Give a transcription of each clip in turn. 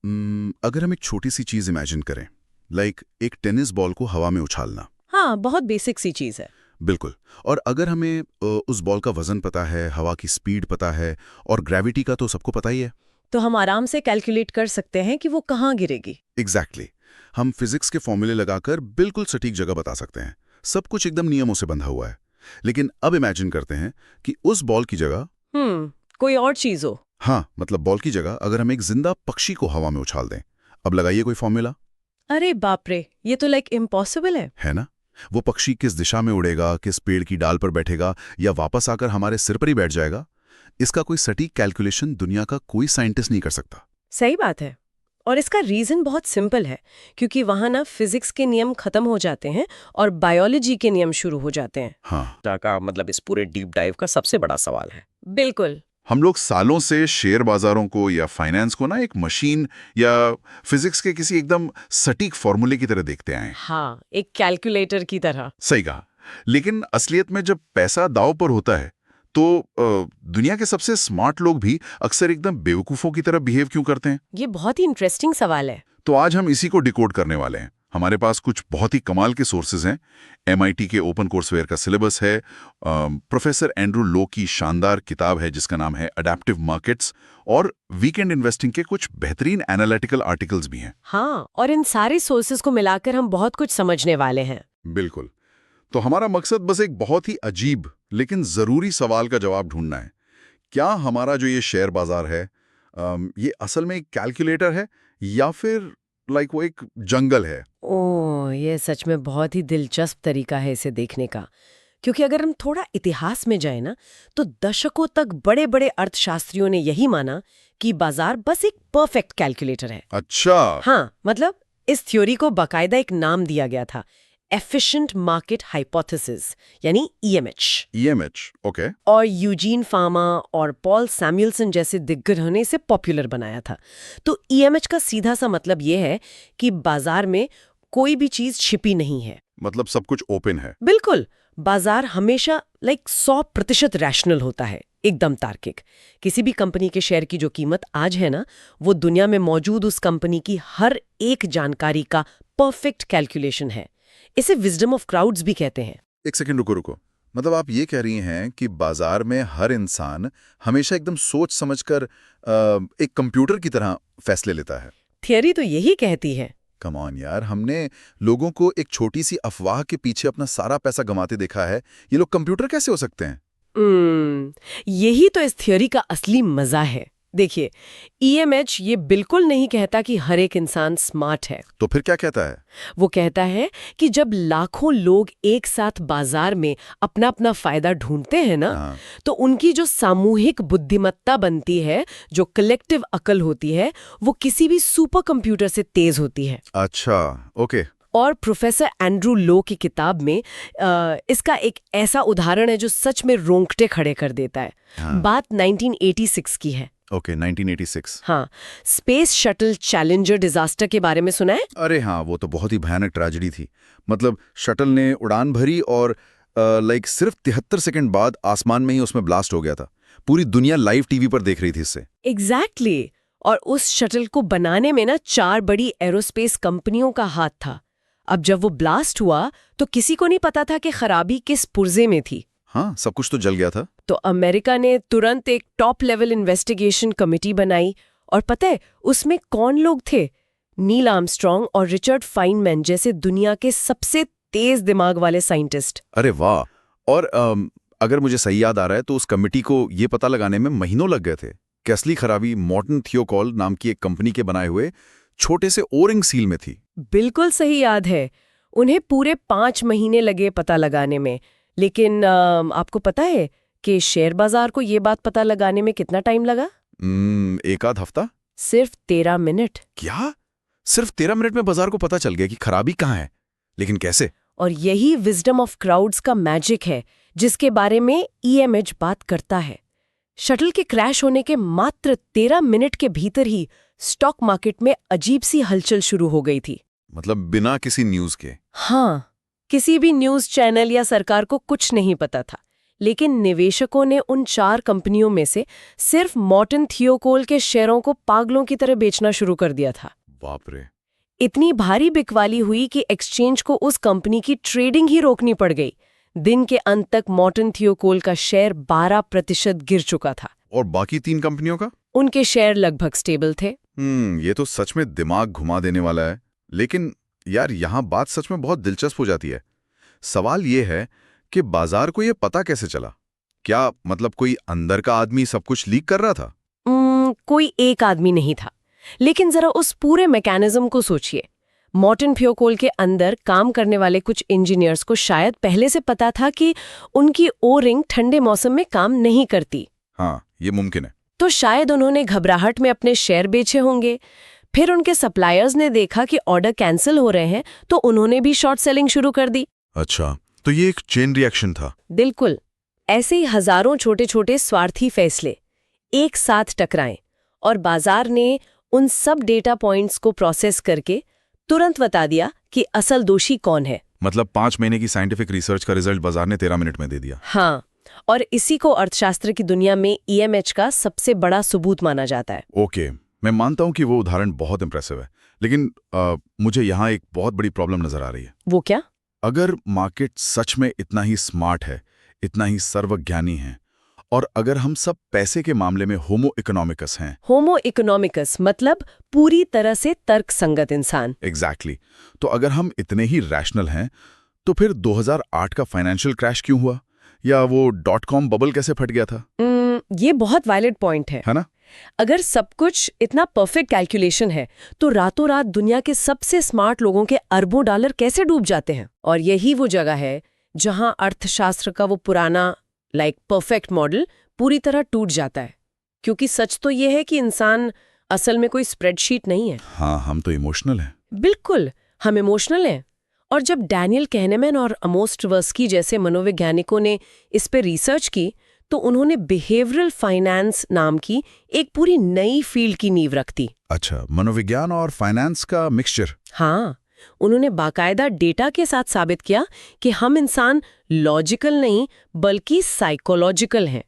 अगर हम एक छोटी सी चीज इमेजिन करें, लाइक एक टेनिस बॉल को हवा में उछालना। हाँ, बहुत बेसिक सी चीज है। बिल्कुल। और अगर हमें उस बॉल का वजन पता है, हवा की स्पीड पता है और ग्रेविटी का तो सबको पता ही है। तो हम आराम से कैलकुलेट कर सकते हैं कि वो कहाँ गिरेगी। एग्जैक्टली। हम फिजिक्स के फॉर्मूले लगाकर बिल्कुल सटीक जगह बता सकते हैं। सब कुछ एकदम नियमों से बंधा हुआ है। लेकिन अब इमेजिन करते हैं कि उस बॉल की जगह कोई और चीज हो। हाँ, मतलब बॉल की जगह अगर हम एक जिंदा पक्षी को हवा में उछाल दें। अब लगाइए कोई फॉर्मूला। अरे बाप रे, ये तो लाइक इम्पॉसिबल है ना? वो पक्षी किस दिशा में उड़ेगा, किस पेड़ की डाल पर बैठेगा या वापस आकर हमारे सिर पर ही बैठ जाएगा, इसका कोई सटीक कैलकुलेशन दुनिया का कोई साइंटिस्ट नहीं कर सकता। सही बात है। और इसका रीजन बहुत सिंपल है, क्योंकि वहां ना फिजिक्स के नियम खत्म हो जाते हैं और बायोलॉजी के नियम शुरू हो जाते हैं। हाँ, का मतलब इस पूरे डीप डाइव का सबसे बड़ा सवाल है। बिल्कुल। हम लोग सालों से शेयर बाजारों को या फाइनेंस को ना एक मशीन या फिजिक्स के किसी एकदम सटीक फॉर्मूले की तरह देखते आए हैं। हाँ, एक कैलकुलेटर की तरह। सही कहा। लेकिन असलियत में जब पैसा दांव पर होता है तो दुनिया के सबसे स्मार्ट लोग भी अक्सर एकदम बेवकूफों की तरह बिहेव क्यों करते हैं? ये बहुत ही इंटरेस्टिंग सवाल है। तो आज हम इसी को डिकोड करने वाले हैं। हमारे पास कुछ बहुत ही कमाल के सोर्सेज हैं। MIT के ओपन कोर्सवेयर का सिलेबस है, प्रोफेसर एंड्रू लो की शानदार किताब है जिसका नाम है अडैप्टिव मार्केट्स, और वीकेंड इन्वेस्टिंग के कुछ बेहतरीन एनालिटिकल आर्टिकल्स भी हैं। हाँ, और इन सारे सोर्सेज को मिलाकर हम बहुत कुछ समझने वाले हैं। बिल्कुल। तो हमारा मकसद बस एक बहुत ही अजीब लेकिन जरूरी सवाल का जवाब ढूंढना है। क्या हमारा जो ये शेयर बाजार है, ये असल में एक कैलकुलेटर है या फिर वो एक जंगल है? ओह, ये सच में बहुत ही दिलचस्प तरीका है इसे देखने का। क्योंकि अगर हम थोड़ा इतिहास में जाएं ना, तो दशकों तक बड़े बड़े अर्थशास्त्रियों ने यही माना कि बाजार बस एक परफेक्ट कैलकुलेटर है। अच्छा। हाँ, मतलब इस थ्योरी को बाकायदा एक नाम दिया गया था, एफिशिएंट मार्केट हाइपोथेसिस, यानी EMH। ओके। और यूजीन फार्मा और पॉल सैमुएल्सन जैसे दिग्गजों ने इसे पॉपुलर बनाया था। तो EMH का सीधा सा मतलब ये है कि बाजार में कोई भी चीज छिपी नहीं है। मतलब सब कुछ ओपन है। बिल्कुल। बाजार हमेशा 100% रैशनल होता है, एकदम तार्किक। किसी भी कंपनी के शेयर की जो कीमत आज है ना, वो दुनिया में मौजूद उस कंपनी की हर एक जानकारी का परफेक्ट कैलकुलेशन है। इसे विजडम ऑफ क्राउड्स भी कहते हैं। एक सेकंड रुको। मतलब आप ये कह रही हैं कि बाजार में हर इंसान हमेशा एकदम सोच समझकर एक कंप्यूटर की तरह फैसले लेता है। थियरी तो यही कहती है। कम ऑन यार, हमने लोगों को एक छोटी सी अफवाह के पीछे अपना सारा पैसा गंवाते देखा है। ये लोग कंप्यूटर कैसे हो सकते हैं? यही तो इस थियरी का असली मजा है। देखिए, EMH ये बिल्कुल नहीं कहता कि हर एक इंसान स्मार्ट है। तो फिर क्या कहता है? वो कहता है कि जब लाखों लोग एक साथ बाजार में अपना अपना फायदा ढूंढते हैं ना, तो उनकी जो सामूहिक बुद्धिमत्ता बनती है, जो कलेक्टिव अकल होती है, वो किसी भी सुपर कंप्यूटर से तेज होती है। अच्छा, ओके। और प्रोफेसर एंड्रू लो की किताब में इसका एक ऐसा उदाहरण है जो सच में रोंगटे खड़े कर देता है। बात 1986 की है। ओके, 1986। हाँ, स्पेस शटल चैलेंजर डिजास्टर के बारे में सुना है? अरे हाँ, वो तो बहुत ही भयानक ट्रेजेडी थी। मतलब शटल ने उड़ान भरी और सिर्फ 73 सेकंड बाद आसमान में ही उसमें ब्लास्ट हो गया था। पूरी दुनिया लाइव टीवी पर देख रही थी इससे। एग्जैक्टली। और उस शटल को बनाने में ना 4 बड़ी एरोस्पेस कंपनियों का हाथ था। अब जब वो ब्लास्ट हुआ तो किसी को नहीं पता था कि खराबी किस पुर्जे में थी। हाँ, सब कुछ तो जल गया था। तो अमेरिका ने तुरंत एक टॉप लेवल इन्वेस्टिगेशन कमेटी बनाई। और पता है उसमें कौन लोग थे? नील आर्मस्ट्रॉन्ग और रिचर्ड फाइनमैन जैसे दुनिया के सबसे तेज दिमाग वाले साइंटिस्ट। अरे वाह। और अगर मुझे सही याद आ रहा है तो उस कमेटी को ये पता लगाने में महीनों लग गए थे कि असली खराबी मॉर्टन थियोकॉल नाम की एक कंपनी के बनाए हुए छोटे से ओरिंग सील में थी। बिल्कुल सही याद है। उन्हें पूरे 5 महीने लगे पता लगाने में। लेकिन आपको पता है कि शेयर बाजार को ये बात पता लगाने में कितना टाइम लगा? एक आध हफ्ता? सिर्फ 13 मिनट। क्या? सिर्फ 13 मिनट में बाजार को पता चल गया कि खराबी कहाँ है? लेकिन कैसे? और यही विजडम ऑफ क्राउड्स का मैजिक है, जिसके बारे में EMH बात करता है। शटल के क्रैश होने के मात्र 13 मिनट के भीतर ही स्टॉक मार्केट में अजीब सी हलचल शुरू हो गई थी। मतलब बिना किसी न्यूज के? हाँ, किसी भी न्यूज चैनल या सरकार को कुछ नहीं पता था। लेकिन निवेशकों ने उन 4 कंपनियों में से सिर्फ मॉर्टन थियोकोल के शेयरों को पागलों की तरह बेचना शुरू कर दिया था। बाप रे। इतनी भारी बिकवाली हुई कि एक्सचेंज को उस कंपनी की ट्रेडिंग ही रोकनी पड़ गई। दिन के अंत तक मॉर्टन थियोकोल का शेयर 12% गिर चुका था। और बाकी 3 कंपनियों का? उनके शेयर लगभग स्टेबल थे। ये तो सच में दिमाग घुमा देने वाला है। लेकिन यार, यहाँ बात सच में बहुत दिलचस्प हो जाती है। सवाल ये है कि बाजार को ये पता कैसे चला? क्या मतलब कोई अंदर का आदमी सब कुछ लीक कर रहा था? कोई एक आदमी नहीं था, लेकिन जरा उस पूरे मैकेनिज्म को सोचिए। मॉर्टन थियोकोल के अंदर काम करने वाले कुछ इंजीनियर्स को शायद पहले से पता था कि उनकी ओ रिंग ठंडे मौसम में काम नहीं करती। हाँ, ये मुमकिन है। तो शायद उन्होंने घबराहट में अपने शेयर बेचे होंगे। फिर उनके सप्लायर्स ने देखा कि ऑर्डर कैंसिल हो रहे हैं, तो उन्होंने भी शॉर्ट सेलिंग शुरू कर दी। अच्छा, तो ये एक चेन रिएक्शन था। बिल्कुल। ऐसे ही हजारों छोटे छोटे स्वार्थी फैसले एक साथ टकराएं और बाजार ने उन सब डेटा पॉइंट्स को प्रोसेस करके तुरंत बता दिया कि असल दोषी कौन है। मतलब 5 महीने की साइंटिफिक रिसर्च का रिजल्ट बाजार ने 13 मिनट में दे दिया। हाँ, और इसी को अर्थशास्त्र की दुनिया में EMH का सबसे बड़ा सबूत माना जाता है। ओके, मैं मानता हूं कि वो उदाहरण बहुत इंप्रेसिव है, लेकिन मुझे यहाँ एक बहुत बड़ी प्रॉब्लम नजर आ रही है। वो क्या? अगर मार्केट सच में इतना ही स्मार्ट है, इतना ही सर्वज्ञानी है, और अगर हम सब पैसे के मामले में होमो इकोनॉमिकस हैं। होमो इकोनॉमिकस मतलब पूरी तरह से तर्कसंगत इंसान। एग्जैक्टली। तो अगर हम इतने ही रैशनल हैं, तो फिर 2008 का फाइनेंशियल क्रैश क्यों हुआ, या वो .com बबल कैसे फट गया था? ये बहुत वैलिड पॉइंट है ना? अगर सब कुछ इतना परफेक्ट कैलकुलेशन है, तो रातों रात दुनिया के सबसे स्मार्ट लोगों के अरबों डॉलर कैसे डूब जाते हैं? और यही वो जगह है जहां अर्थशास्त्र का वो पुराना परफेक्ट मॉडल पूरी तरह टूट जाता है। क्योंकि सच तो ये है कि इंसान असल में कोई स्प्रेडशीट नहीं है। हाँ, हम तो इमोशनल हैं। बिल्कुल, हम इमोशनल हैं। और जब डैनियल कहनेमैन और अमोस ट्वेर्स्की जैसे मनोवैज्ञानिकों ने इस पे रिसर्च की, तो उन्होंने बिहेवियरल फाइनेंस नाम की एक पूरी नई फील्ड की नींव रख दी। अच्छा, मनोविज्ञान और फाइनेंस का मिक्सचर। हाँ, उन्होंने बाकायदा डेटा के साथ साबित किया कि हम इंसान लॉजिकल नहीं बल्कि साइकोलॉजिकल हैं।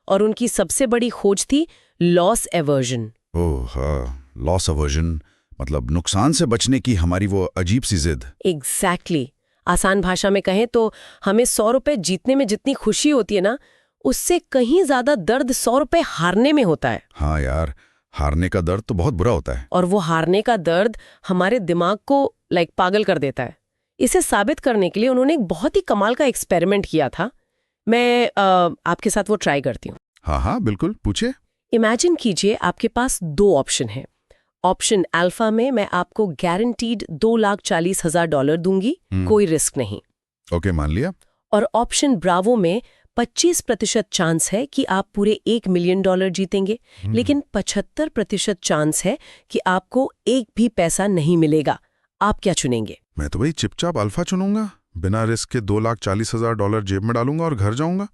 और उनकी सबसे बड़ी खोज थी लॉस एवर्जन। ओह हाँ, लॉस एवर्जन मतलब नुकसान से बचने की हमारी वो अजीब सी जिद। एग्जैक्टली। आसान भाषा में कहें तो हमें 100 रुपए जीतने में जितनी खुशी होती है ना, उससे कहीं ज्यादा दर्द 100 रुपए हारने में होता है। हाँ यार, हारने का दर्द तो बहुत बुरा होता है। और वो हारने का दर्द हमारे दिमाग को पागल कर देता है। इसे साबित करने के लिए उन्होंने एक बहुत ही कमाल का एक्सपेरिमेंट किया था। मैं आपके साथ वो ट्राई करती हूँ। हाँ हाँ, बिल्कुल, पूछिए। इमेजिन कीजिए आपके पास 2 ऑप्शन हैं। ऑप्शन अल्फा में मैं आपको गारंटीड $2,40,000 दूंगी, कोई रिस्क नहीं। ओके, मान लिया। और ऑप्शन ब्रावो में 25% चांस है कि आप पूरे $1 मिलियन जीतेंगे, लेकिन 75% चांस है कि आपको एक भी पैसा नहीं मिलेगा। आप क्या चुनेंगे? मैं तो भाई चिपचाप अल्फा चुनूंगा। बिना रिस्क के $2,40,000 जेब में डालूंगा और घर जाऊंगा।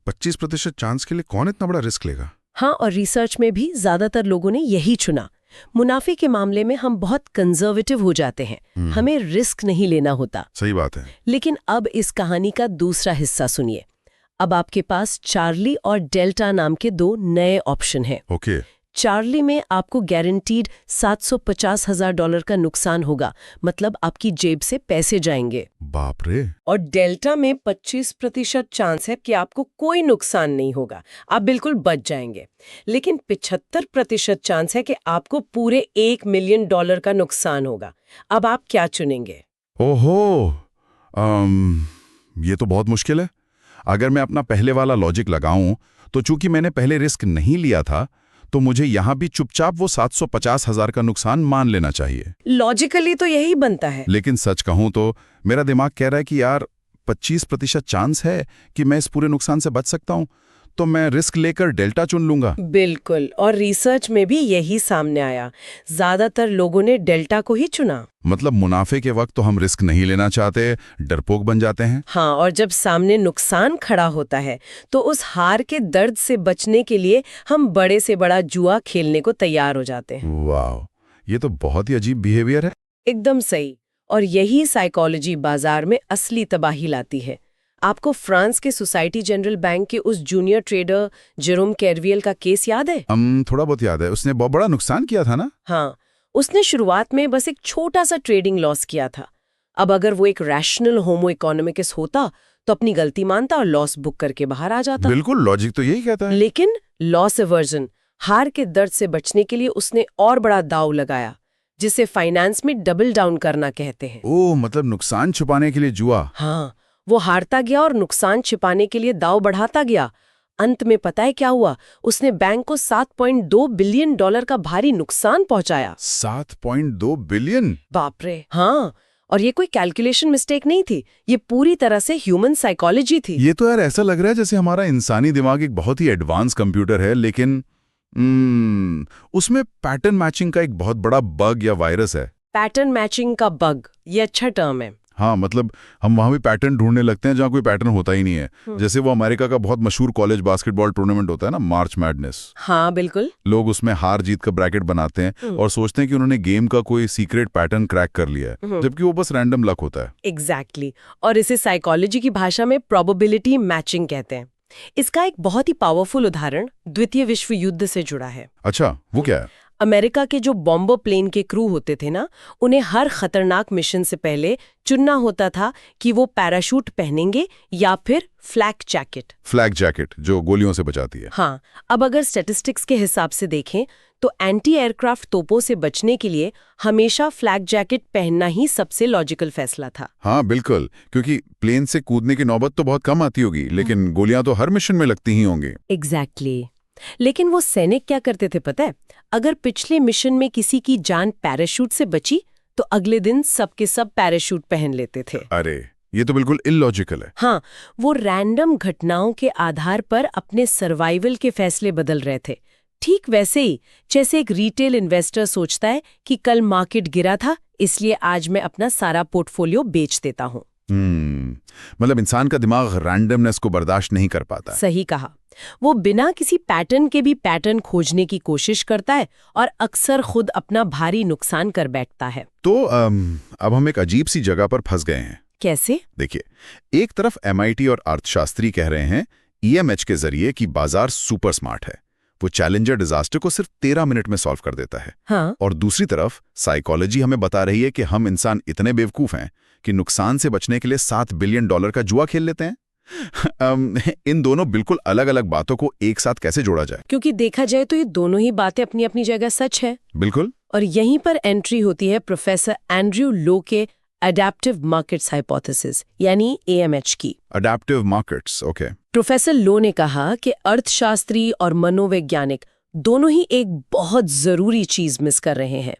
25% चांस के लिए कौन इतना बड़ा रिस्क लेगा? हाँ, और रिसर्च में भी ज्यादातर लोगों ने यही चुना। मुनाफे के मामले में हम बहुत कंजर्वेटिव हो जाते हैं, हमें रिस्क नहीं लेना होता। सही बात है। लेकिन अब इस कहानी का दूसरा हिस्सा सुनिए। अब आपके पास चार्ली और डेल्टा नाम के 2 नए ऑप्शन हैं। ओके। चार्ली में आपको गारंटीड $750,000 का नुकसान होगा, मतलब आपकी जेब से पैसे जाएंगे। बाप रे। और डेल्टा में 25% चांस है कि आपको कोई नुकसान नहीं होगा, आप बिल्कुल बच जाएंगे। लेकिन 75% चांस है कि आपको पूरे $1 मिलियन का नुकसान होगा। अब आप क्या चुनेंगे? ओहो, ये तो बहुत मुश्किल है। अगर मैं अपना पहले वाला लॉजिक लगाऊं, तो चूंकि मैंने पहले रिस्क नहीं लिया था, तो मुझे यहां भी चुपचाप वो 750,000 का नुकसान मान लेना चाहिए। लॉजिकली तो यही बनता है। लेकिन सच कहूं तो मेरा दिमाग कह रहा है कि यार 25% चांस है कि मैं इस पूरे नुकसान से बच सकता हूं, तो मैं रिस्क लेकर डेल्टा चुन लूंगा। बिल्कुल, और रिसर्च में भी यही सामने आया। ज्यादातर लोगों ने डेल्टा को ही चुना। मतलब मुनाफे के वक्त तो हम रिस्क नहीं लेना चाहते, डरपोक बन जाते हैं। हाँ, और जब सामने नुकसान खड़ा होता है, तो उस हार के दर्द से बचने के लिए हम बड़े से बड़ा जुआ खेलने को तैयार हो जाते हैं। वाह, ये तो बहुत ही अजीब बिहेवियर है। एकदम सही। और यही साइकोलॉजी बाजार में असली तबाही लाती है। आपको फ्रांस के सोसाइटी जनरल बैंक के उस जूनियर ट्रेडर जेरोम कैरवियल का केस याद है? थोड़ा बहुत याद है। उसने बहुत बड़ा नुकसान किया था ना? हाँ, उसने शुरुआत में बस एक छोटा सा ट्रेडिंग लॉस किया था। अब अगर वो एक रैशनल होमो इकोनॉमिकस होता तो अपनी गलती मानता और लॉस बुक करके बाहर आ जाता। बिल्कुल, लॉजिक तो यही कहता है। लेकिन लॉस एवर्जन, हार के दर्द से बचने के लिए उसने और बड़ा दांव लगाया, जिसे फाइनेंस में डबल डाउन करना कहते हैं। ओह, मतलब नुकसान छुपाने के लिए जुआ। हाँ, वो हारता गया और नुकसान छिपाने के लिए दांव बढ़ाता गया। अंत में पता है क्या हुआ? उसने बैंक को $7.2 बिलियन का भारी नुकसान पहुंचाया। 7.2 बिलियन? बाप रे! हाँ, और ये कोई कैलकुलेशन मिस्टेक नहीं थी, ये पूरी तरह से ह्यूमन साइकोलॉजी थी। ये तो यार ऐसा लग रहा है जैसे हमारा इंसानी दिमाग एक बहुत ही एडवांस कंप्यूटर है, लेकिन उसमें पैटर्न मैचिंग का एक बहुत बड़ा बग या वायरस है। पैटर्न मैचिंग का बग, ये अच्छा टर्म है। हाँ, मतलब हम वहां भी पैटर्न ढूंढने लगते हैं जहां कोई पैटर्न होता ही नहीं है। जैसे वो अमेरिका का बहुत मशहूर कॉलेज बास्केटबॉल टूर्नामेंट होता है ना, मार्च मैडनेस। हाँ बिल्कुल। लोग उसमें हार जीत का ब्रैकेट बनाते हैं और सोचते हैं कि उन्होंने गेम का कोई सीक्रेट पैटर्न क्रैक कर लिया है, जबकि वो बस रैंडम लक होता है। एग्जैक्टली। और इसे साइकोलॉजी की भाषा में प्रोबेबिलिटी मैचिंग कहते हैं। इसका एक बहुत ही पावरफुल उदाहरण द्वितीय विश्व युद्ध से जुड़ा है। अच्छा, वो क्या है? अमेरिका के जो बॉम्बर प्लेन के क्रू होते थे ना, उन्हें हर खतरनाक मिशन से पहले चुनना होता था कि वो पैराशूट पहनेंगे या फिर फ्लैक जैकेट। फ्लैग जैकेट जो गोलियों से बचाती है। हाँ, अब अगर स्टैटिस्टिक्स के हिसाब से देखें तो एंटी एयरक्राफ्ट तोपों से बचने के लिए हमेशा फ्लैग जैकेट पहनना ही सबसे लॉजिकल फैसला था। हाँ बिल्कुल, क्योंकि प्लेन से कूदने की नौबत तो बहुत कम आती होगी, लेकिन गोलियां तो हर मिशन में लगती ही होंगी। एग्जैक्टली। लेकिन वो सैनिक क्या करते थे पता है? अगर पिछले मिशन में किसी की जान पैराशूट से बची तो अगले दिन सबके सब पैराशूट पहन लेते थे। अरे, ये तो बिल्कुल इलॉजिकल है। हाँ, वो रैंडम घटनाओं के आधार पर अपने सर्वाइवल के फैसले बदल रहे थे। ठीक वैसे ही जैसे एक रिटेल इन्वेस्टर सोचता है कि कल मार्केट गिरा था, इसलिए आज मैं अपना सारा पोर्टफोलियो बेच देता हूँ। मतलब इंसान का दिमाग रैंडमनेस को बर्दाश्त नहीं कर पाता। सही कहा। वो बिना किसी पैटर्न के भी पैटर्न खोजने की कोशिश करता है और अक्सर खुद अपना भारी नुकसान कर बैठता है। तो अब हम एक अजीब सी जगह पर फंस गए हैं। कैसे? देखिए, एक तरफ MIT और अर्थशास्त्री कह रहे हैं EMH के जरिए कि बाजार सुपर स्मार्ट है, वो चैलेंजर डिजास्टर को सिर्फ 13 मिनट में सॉल्व कर देता है। हाँ। और दूसरी तरफ साइकोलॉजी हमें बता रही है कि हम इंसान इतने बेवकूफ हैं कि नुकसान से बचने के लिए $7 बिलियन का जुआ खेल लेते हैं। इन दोनों बिल्कुल अलग अलग बातों को एक साथ कैसे जोड़ा जाए? क्योंकि देखा जाए तो ये दोनों ही बातें अपनी अपनी जगह सच है। बिल्कुल। और यहीं पर एंट्री होती है प्रोफेसर एंड्रयू लो के अडैप्टिव मार्केट्स हाइपोथेसिस यानी AMH की। Adaptive markets, okay. प्रोफेसर लो ने कहा कि अर्थशास्त्री और मनोवैज्ञानिक दोनों ही एक बहुत जरूरी चीज मिस कर रहे हैं।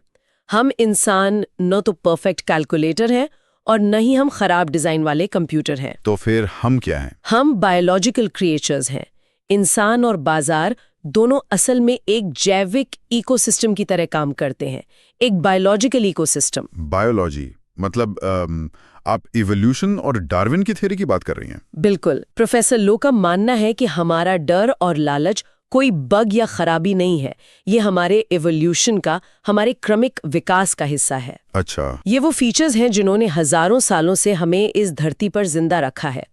हम इंसान न तो परफेक्ट कैलकुलेटर हैं और न ही हम खराब डिजाइन वाले कंप्यूटर हैं। तो फिर हम क्या हैं? हम बायोलॉजिकल क्रिएचर्स हैं। इंसान और बाजार दोनों असल में एक जैविक इकोसिस्टम की तरह काम करते हैं, एक बायोलॉजिकल इकोसिस्टम। बायोलॉजी मतलब आप इवोल्यूशन और डार्विन की थ्योरी की बात कर रही हैं? बिल्कुल। प्रोफेसर लो का मानना है कि हमारा डर और लालच कोई बग या खराबी नहीं है, ये हमारे इवोल्यूशन का, हमारे क्रमिक विकास का हिस्सा है। अच्छा। ये वो फीचर्स हैं जिन्होंने हजारों सालों से हमें इस धरती पर जिंदा रखा है।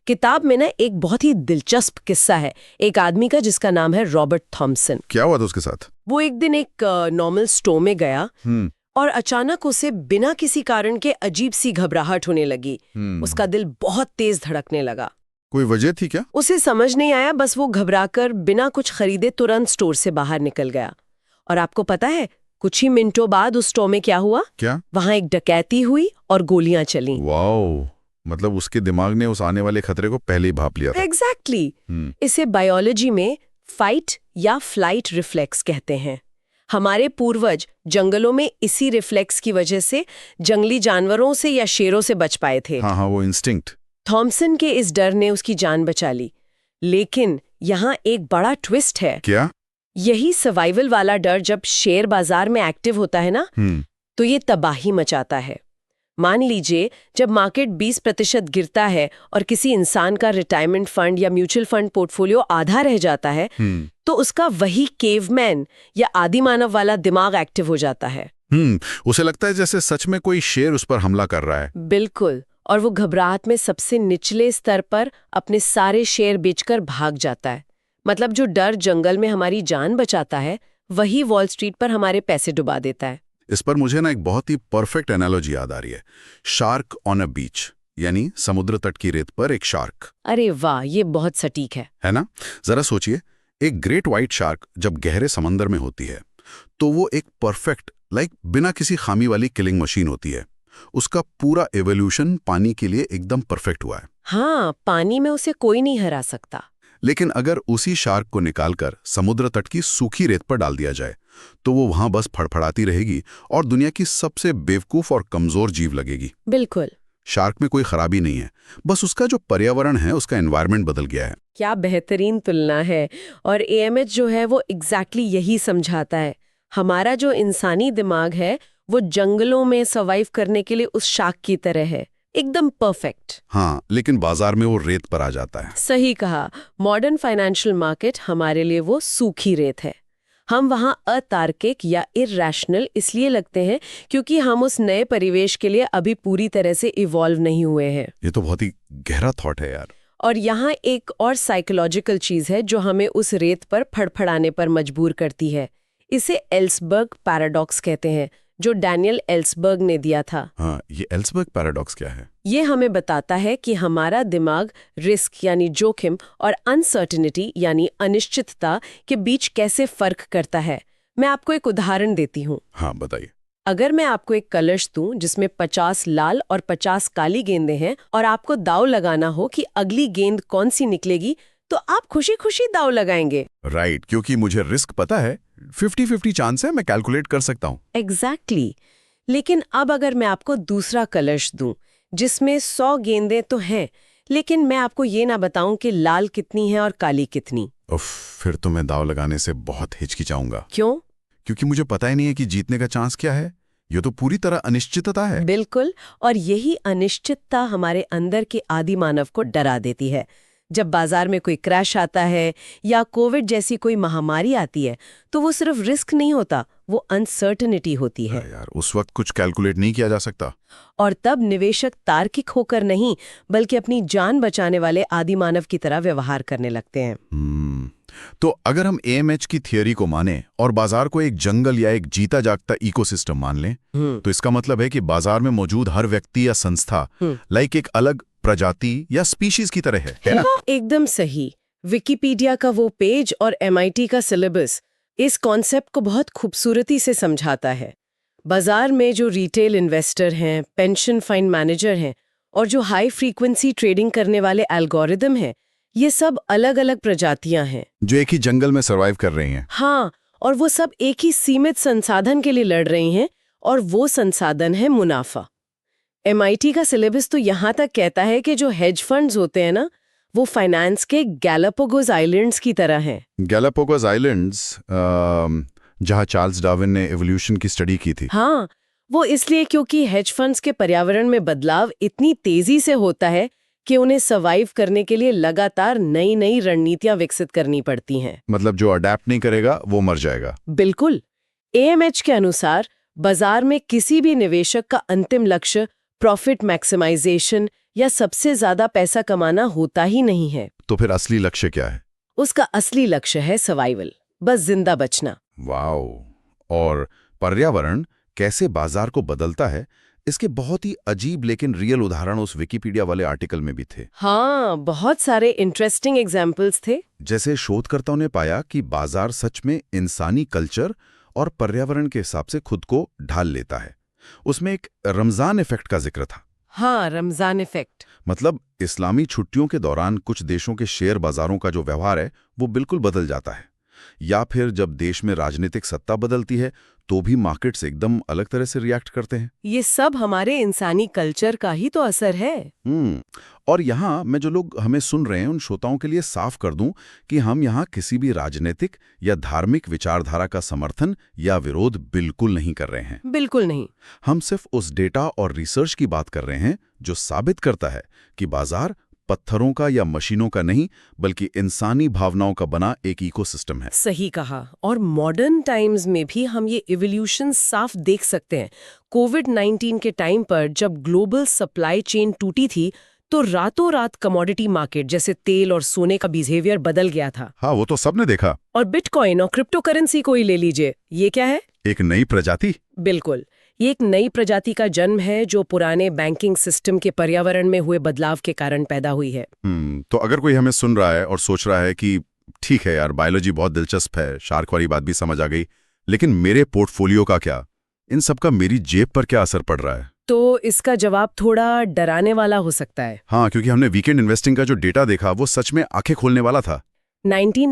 किताब में ना एक बहुत ही दिलचस्प किस्सा है एक आदमी का जिसका नाम है रॉबर्ट थॉमसन। क्या हुआ था उसके साथ? वो एक दिन एक नॉर्मल स्टोर में गया और अचानक उसे बिना किसी कारण के अजीब सी घबराहट होने लगी। उसका दिल बहुत तेज धड़कने लगा। कोई वजह थी क्या? उसे समझ नहीं आया, बस वो घबराकर बिना कुछ खरीदे तुरंत स्टोर से बाहर निकल गया। और आपको पता है कुछ ही मिनटों बाद उस स्टोर में क्या हुआ? क्या? वहां एक डकैती हुई और गोलियां चली। वाओ, मतलब उसके दिमाग ने उस आने वाले खतरे को पहले ही भांप लिया था। एग्जैक्टली। इसे बायोलॉजी में फाइट या फ्लाइट रिफ्लेक्स कहते हैं। हमारे पूर्वज जंगलों में इसी रिफ्लेक्स की वजह से जंगली जानवरों से या शेरों से बच पाए थे। हाँ, वो इंस्टिंक्ट। थॉमसन के इस डर ने उसकी जान बचा ली। लेकिन यहाँ एक बड़ा ट्विस्ट है। क्या? यही सर्वाइवल वाला डर जब शेयर बाजार में एक्टिव होता है ना, तो ये तबाही मचाता है। मान लीजिए जब मार्केट 20% गिरता है और किसी इंसान का रिटायरमेंट फंड या म्यूचुअल फंड पोर्टफोलियो आधा रह जाता है, तो उसका वही केवमैन या आदि मानव वाला दिमाग एक्टिव हो जाता है। उसे लगता है जैसे सच में कोई शेर उस पर हमला कर रहा है। बिल्कुल। और वो घबराहट में सबसे निचले स्तर पर अपने सारे शेयर बेचकर भाग जाता है। मतलब जो डर जंगल में हमारी जान बचाता है, वही वॉल स्ट्रीट पर हमारे पैसे डुबा देता है। इस पर मुझे ना एक बहुत ही परफेक्ट एनालॉजी याद आ रही है, शार्क ऑन अ बीच, यानी समुद्र तट की रेत पर एक शार्क। अरे वाह, ये बहुत सटीक है ना? जरा सोचिए, एक ग्रेट व्हाइट शार्क जब गहरे समंदर में होती है तो वो एक परफेक्ट बिना किसी खामी वाली किलिंग मशीन होती है। उसका पूरा एवोल्यूशन पानी के लिए एकदम परफेक्ट हुआ है। हाँ, पानी में उसे कोई नहीं हरा सकता। लेकिन अगर उसी शार्क को निकालकर समुद्र तट की सूखी रेत पर डाल दिया जाए तो वो वहां बस फड़फड़ाती रहेगी और दुनिया की सबसे बेवकूफ और कमजोर जीव लगेगी। बिल्कुल। शार्क में कोई खराबी नहीं है, बस उसका जो पर्यावरण है, उसका एनवायरनमेंट बदल गया है। क्या बेहतरीन तुलना है। और एएमएच जो है वो एग्जैक्टली यही समझाता है। हमारा जो इंसानी दिमाग है वो जंगलों में सर्वाइव करने के लिए उस शार्क की तरह है, एकदम परफेक्ट। हाँ, लेकिन बाजार में वो रेत पर आ जाता है। सही कहा। मॉडर्न फाइनेंशियल मार्केट हमारे लिए वो सूखी रेत है। हम वहाँ अतार्किक या इरैशनल इसलिए लगते हैं क्योंकि हम उस नए परिवेश के लिए अभी पूरी तरह से इवॉल्व नहीं हुए हैं। ये तो बहुत ही गहरा थॉट है यार। और यहाँ एक और साइकोलॉजिकल चीज है जो हमें उस रेत पर फड़फड़ाने पर मजबूर करती है। इसे एल्सबर्ग पैराडॉक्स कहते हैं, जो डैनियल एल्सबर्ग ने दिया था। हाँ, ये एल्सबर्ग पैराडॉक्स क्या है? ये हमें बताता है कि हमारा दिमाग रिस्क यानी जोखिम और अनसर्टेनिटी यानी अनिश्चितता के बीच कैसे फर्क करता है। मैं आपको एक उदाहरण देती हूँ। हाँ, बताइए। अगर मैं आपको एक कलश दूं जिसमें 50 लाल और 50 काली गेंदें हैं और आपको दांव लगाना हो कि अगली गेंद कौन सी निकलेगी, तो आप खुशी खुशी दांव लगाएंगे। राइट, क्योंकि मुझे रिस्क पता है, 50-50 चांस है, मैं कैलकुलेट कर सकता हूँ। एग्जैक्टली। लेकिन अब अगर मैं आपको दूसरा कलश दूं जिसमें 100 गेंदें तो हैं, लेकिन मैं आपको ये ना बताऊं कि लाल कितनी है और काली कितनी। उफ, फिर तो मैं दाव लगाने से बहुत हिचकिचाऊंगा। क्यों? क्योंकि मुझे पता ही नहीं है कि जीतने का चांस क्या है। ये तो पूरी तरह अनिश्चितता है। बिल्कुल। और यही अनिश्चितता हमारे अंदर के आदि मानव को डरा देती है। जब बाजार में कोई क्रैश आता है या कोविड जैसी कोई महामारी आती है तो वो सिर्फ रिस्क नहीं होता, वो अनसर्टेनिटी होती है। यार, उस वक्त कुछ कैलकुलेट नहीं किया जा सकता। और तब निवेशक तार्किक होकर नहीं बल्कि अपनी जान बचाने वाले आदि मानव की तरह व्यवहार करने लगते हैं। तो अगर हम एएमएच की थियोरी को माने और बाजार को एक जंगल या एक जीता जागता इकोसिस्टम मान लें, तो इसका मतलब है कि बाजार में मौजूद हर व्यक्ति या संस्था एक अलग प्रजाति या स्पीशीज की तरह है ना? एकदम सही। विकिपीडिया का वो पेज और एमआईटी का सिलेबस इस कॉन्सेप्ट को बहुत खूबसूरती से समझाता है। बाजार में जो रिटेल इन्वेस्टर हैं, पेंशन फंड मैनेजर हैं और जो हाई फ्रीक्वेंसी ट्रेडिंग करने वाले एल्गोरिदम हैं, ये सब अलग अलग प्रजातियां हैं जो एक ही जंगल में सर्वाइव कर रही हैं। हाँ, और वो सब एक ही सीमित संसाधन के लिए लड़ रही हैं और वो संसाधन है मुनाफा। एमआईटी का सिलेबस तो यहाँ तक कहता है कि जो हेज फंड्स होते हैं ना, वो फाइनेंस के गैलापागोस आइलैंड्स की तरह हैं। गैलापागोस आइलैंड्स, जहाँ चार्ल्स डार्विन ने एवोल्यूशन की स्टडी की थी। हाँ, वो इसलिए क्योंकि हेज फंड्स के पर्यावरण में बदलाव इतनी तेजी से होता है कि उन्हें सर्वाइव करने के लिए लगातार नई नई रणनीतियां विकसित करनी पड़ती हैं। मतलब जो अडैप्ट नहीं करेगा वो मर जाएगा। बिल्कुल। एएमएच के अनुसार बाजार में किसी भी निवेशक का अंतिम लक्ष्य प्रॉफिट मैक्सिमाइजेशन या सबसे ज्यादा पैसा कमाना होता ही नहीं है। तो फिर असली लक्ष्य क्या है? उसका असली लक्ष्य है सर्वाइवल, बस जिंदा बचना। वाओ! और पर्यावरण कैसे बाजार को बदलता है, इसके बहुत ही अजीब लेकिन रियल उदाहरण उस विकिपीडिया वाले आर्टिकल में भी थे। हाँ, बहुत सारे इंटरेस्टिंग एग्जाम्पल्स थे। जैसे शोधकर्ताओं ने पाया कि बाजार सच में इंसानी कल्चर और पर्यावरण के हिसाब से खुद को ढाल लेता है। उसमें एक रमजान इफेक्ट का जिक्र था। हाँ, रमजान इफेक्ट। मतलब इस्लामी छुट्टियों के दौरान कुछ देशों के शेयर बाजारों का जो व्यवहार है वो बिल्कुल बदल जाता है। या फिर जब देश में राजनीतिक सत्ता बदलती है तो भी मार्केट्स एकदम अलग तरह से रिएक्ट करते हैं। ये सब हमारे इंसानी कल्चर का ही तो असर है। और यहाँ मैं जो लोग हमें सुन रहे हैं उन श्रोताओं के लिए साफ कर दूं कि हम यहाँ किसी भी राजनीतिक या धार्मिक विचारधारा का समर्थन या विरोध बिल्कुल नहीं कर रहे हैं। बिल्कुल नहीं। हम सिर्फ उस डेटा और रिसर्च की बात कर रहे हैं जो साबित करता है कि बाजार पत्थरों का या मशीनों का नहीं, बल्कि इंसानी भावनाओं का बना एक इकोसिस्टम है। सही कहा। और मॉडर्न टाइम्स में भी हम ये इवोल्यूशन साफ देख सकते हैं। कोविड-19 के टाइम पर जब ग्लोबल सप्लाई चेन टूटी थी, तो रातों रात कमोडिटी मार्केट जैसे तेल और सोने का बिहेवियर बदल गया था। हाँ, वो तो सबने देखा। और बिटकॉइन और क्रिप्टो करेंसी को ही ले लीजिए, ये क्या है? एक नई प्रजाति। बिल्कुल, ये एक नई प्रजाति का जन्म है जो पुराने बैंकिंग सिस्टम के पर्यावरण में हुए बदलाव के कारण पैदा हुई है। तो अगर कोई हमें सुन रहा है और सोच रहा है कि ठीक है यार, बायोलॉजी बहुत दिलचस्प है, शार्क वाली बात भी समझ आ गई, लेकिन मेरे पोर्टफोलियो का क्या? इन सब का मेरी जेब पर क्या असर पड़ रहा है? तो इसका जवाब थोड़ा डराने वाला हो सकता है। हाँ, क्योंकि हमने वीकेंड इन्वेस्टिंग का जो डेटा देखा वो सच में आंखें खोलने वाला था। 1990